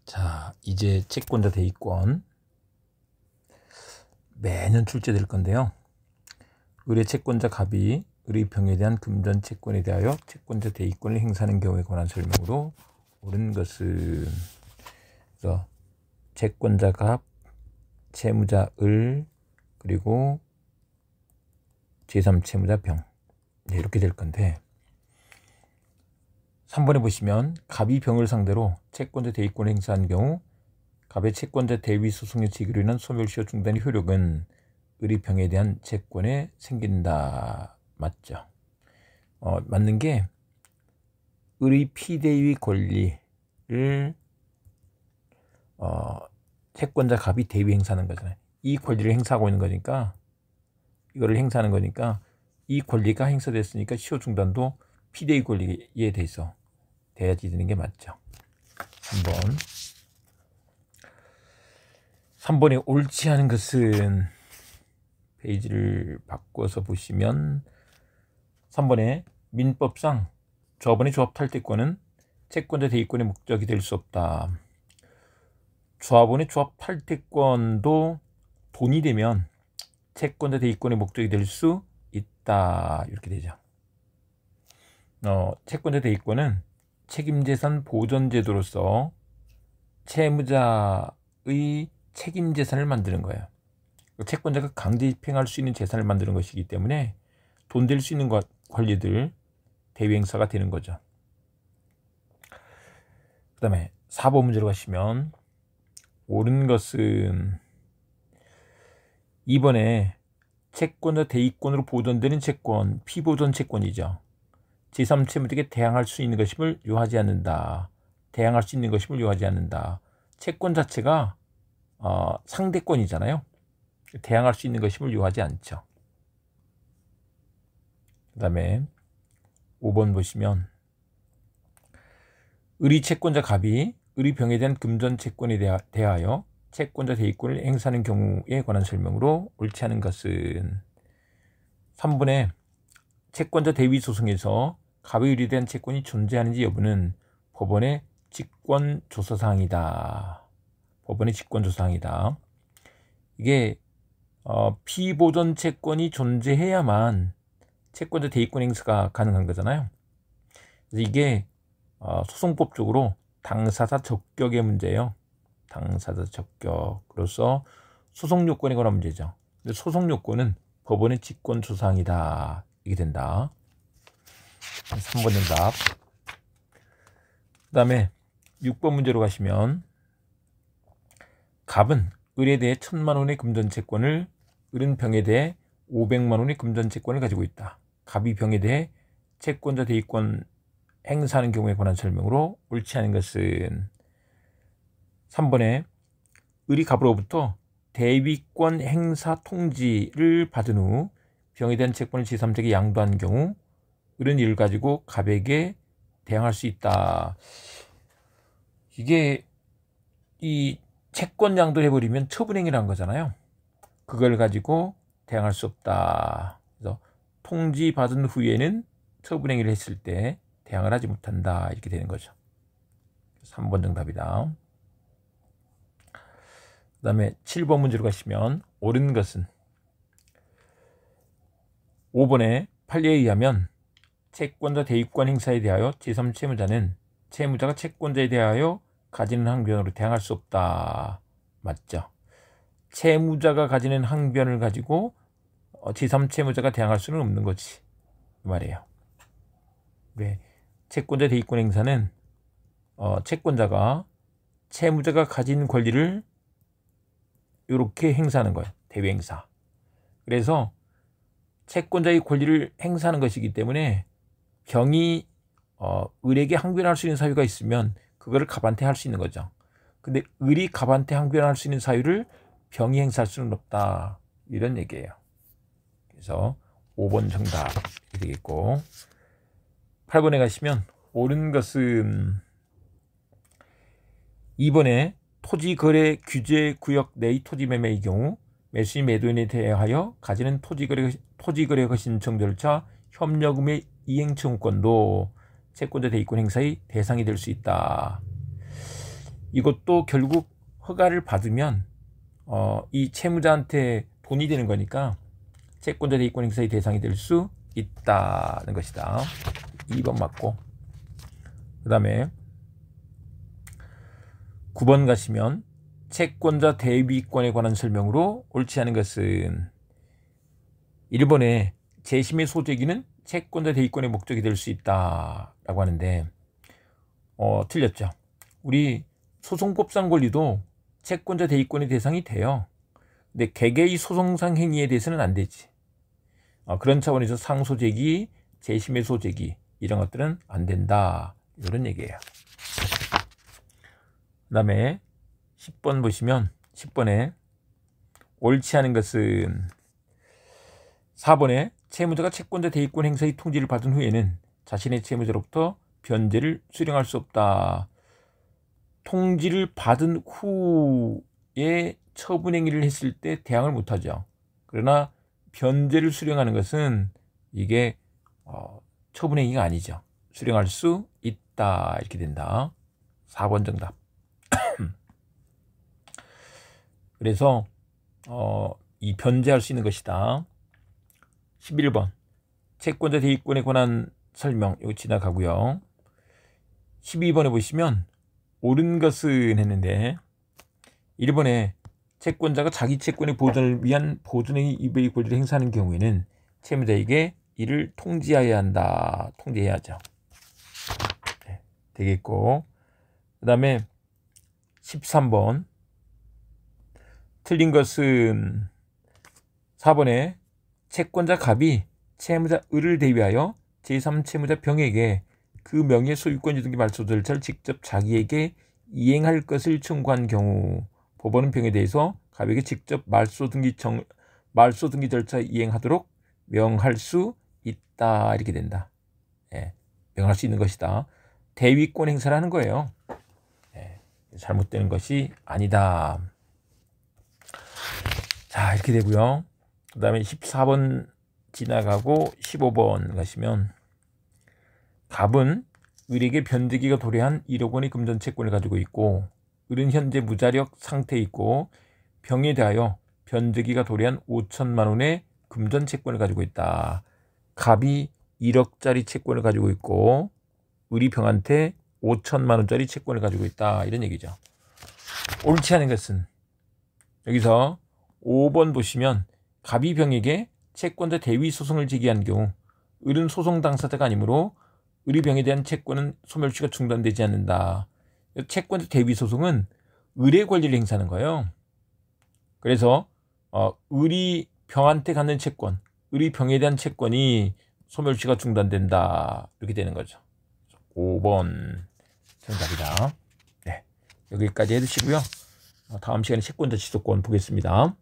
자, 이제 채권자 대위권 매년 출제될 건데요. 의뢰 채권자 갑이 의뢰병에 대한 금전 채권에 대하여 채권자 대위권을 행사하는 경우에 관한 설명으로 옳은 것은, 그래서 채권자 갑, 채무자 을, 그리고 제3채무자 병, 이렇게 될 건데, 3번에 보시면 갑이 병을 상대로 채권자 대위권을 행사한 경우 갑의 채권자 대위 소송의 제기로 인한 소멸시효 중단의 효력은 의뢰병에 대한 채권에 생긴다. 맞죠? 맞는 게 의뢰 피대위 권리를 채권자 갑이 대위 행사하는 거잖아요. 이 권리를 행사하고 있는 거니까, 이거를 행사하는 거니까 이 권리가 행사됐으니까 시효 중단도 피대위 권리에 대해서 돼야지 되는 게 맞죠. 3번에 옳지 않은 것은, 페이지를 바꿔서 보시면 3번에 민법상 조합원의 조합 탈퇴권은 채권자 대위권의 목적이 될 수 없다. 조합원의 조합 탈퇴권도 돈이 되면 채권자 대위권의 목적이 될 수 있다. 이렇게 되죠. 채권자 대위권은 책임재산 보전제도로서 채무자의 책임재산을 만드는 거예요. 채권자가 강제 집행할 수 있는 재산을 만드는 것이기 때문에 돈 될 수 있는 권리들 대위행사가 되는 거죠. 그 다음에 4번 문제로 가시면 옳은 것은 2번에 채권자 대위권으로 보존되는 채권, 피보존 채권이죠. 제3채무자에게 대항할 수 있는 것임을 요하지 않는다. 대항할 수 있는 것임을 요하지 않는다. 채권 자체가 상대권이잖아요. 대항할 수 있는 것임을 요하지 않죠. 그 다음에 5번 보시면 의리 채권자 갑이 의리병에 대한 금전 채권에 대하여 채권자 대위권을 행사하는 경우에 관한 설명으로 옳지 않은 것은 3번에 채권자 대위 소송에서 갑의 의리에 대한 채권이 존재하는지 여부는 법원의 직권조사사항이다. 법원의 직권조사사항이다. 이게 피보존 채권이 존재해야만 채권자 대위권 행사가 가능한 거잖아요. 그래서 이게 소송법적으로 당사자 적격의 문제예요. 당사자 적격으로서 소송 요건에 관한 문제죠. 근데 소송 요건은 법원의 직권조사사항이다. 이게 된다. 3번 정답. 그 다음에 6번 문제로 가시면 갑은 을에 대해 1000만 원의 금전채권을, 을은 병에 대해 500만 원의 금전채권을 가지고 있다. 갑이 병에 대해 채권자 대위권 행사하는 경우에 관한 설명으로 옳지 않은 것은 3번에 을이 갑으로부터 대위권 행사 통지를 받은 후 병에 대한 채권을 제3자에게 양도한 경우 을은 이를 가지고 갑에게 대항할 수 있다. 이게 이 채권 양도를 해버리면 처분행위라는 거잖아요. 그걸 가지고 대항할 수 없다. 그래서 통지받은 후에는 처분행위를 했을 때 대항을 하지 못한다. 이렇게 되는 거죠. 3번 정답이다. 그 다음에 7번 문제로 가시면 옳은 것은 5번에 판례에 의하면 채권자 대위권 행사에 대하여 제3채무자는 채무자가 채권자에 대하여 가지는 항변으로 대항할 수 없다. 맞죠? 채무자가 가지는 항변을 가지고 제3채무자가 대항할 수는 없는 거지, 그 말이에요. 왜? 채권자 대위권 행사는 채권자가 채무자가 가진 권리를 이렇게 행사하는 거예요. 대위 행사. 그래서 채권자의 권리를 행사하는 것이기 때문에 병이 을에게 항변할 수 있는 사유가 있으면 그거를 갑한테 할 수 있는 거죠. 근데 을이 갑한테 항변할 수 있는 사유를 병이 행사할 수는 없다. 이런 얘기예요. 그래서 5번 정답이 되겠고, 8번에 가시면 옳은 것은 2번에 토지거래 규제 구역 내의 토지매매의 경우 매수인 매도인에 대하여 가지는 토지거래 신청 절차 협력금의 이행청구권도 채권자 대위권 행사의 대상이 될 수 있다. 이것도 결국 허가를 받으면 이 채무자한테 돈이 되는 거니까 채권자 대위권 행사의 대상이 될 수 있다는 것이다. 2번 맞고, 그 다음에 9번 가시면 채권자 대위권에 관한 설명으로 옳지 않은 것은 1번에 재심의 소재기는 채권자 대위권의 목적이 될 수 있다라고 하는데 틀렸죠. 우리 소송법상 권리도 채권자 대위권의 대상이 돼요. 근데 개개의 소송상 행위에 대해서는 안 되지. 그런 차원에서 상소제기, 재심의 소제기 이런 것들은 안 된다, 이런 얘기예요. 그 다음에 10번 보시면 10번에 옳지 않은 것은 4번에 채무자가 채권자 대위권 행사의 통지를 받은 후에는 자신의 채무자로부터 변제를 수령할 수 없다. 통지를 받은 후에 처분행위를 했을 때 대항을 못하죠. 그러나 변제를 수령하는 것은 이게 처분행위가 아니죠. 수령할 수 있다, 이렇게 된다. 4번 정답. 그래서 이 변제할 수 있는 것이다. 11번 채권자 대위권에 관한 설명, 이거 지나가고요. 12번에 보시면 옳은 것은 했는데 1번에 채권자가 자기 채권의 보존을 위한 보존행위 이배의 권리를 행사하는 경우에는 채무자에게 이를 통지해야 한다. 통지해야죠. 네, 되겠고, 그 다음에 13번 틀린 것은 4번에 채권자 갑이 채무자 을을 대위하여 제3채무자 병에게 그 명의 소유권 유등기 말소 절차를 직접 자기에게 이행할 것을 청구한 경우 법원은 병에 대해서 갑에게 직접 말소 등기 절차 이행하도록 명할 수 있다, 이렇게 된다. 예, 명할 수 있는 것이다. 대위권 행사를 하는 거예요. 예, 잘못되는 것이 아니다. 자, 이렇게 되고요. 그 다음에 14번 지나가고 15번 가시면 갑은 을에게 변제기가 도래한 1억 원의 금전 채권을 가지고 있고 을은 현재 무자력 상태에 있고 병에 대하여 변제기가 도래한 5천만 원의 금전 채권을 가지고 있다. 갑이 1억짜리 채권을 가지고 있고 을이 병한테 5천만 원짜리 채권을 가지고 있다, 이런 얘기죠. 옳지 않은 것은 여기서 5번 보시면 갑이 병에게 채권자 대위 소송을 제기한 경우 을은 소송 당사자가 아니므로 을의 병에 대한 채권은 소멸시가 중단되지 않는다. 채권자 대위 소송은 을의 권리를 행사하는 거예요. 그래서 을이 병한테 갖는 채권, 을의 병에 대한 채권이 소멸시가 중단된다, 이렇게 되는 거죠. 5번 정답이다. 네, 여기까지 해두시고요. 다음 시간에 채권자 지속권 보겠습니다.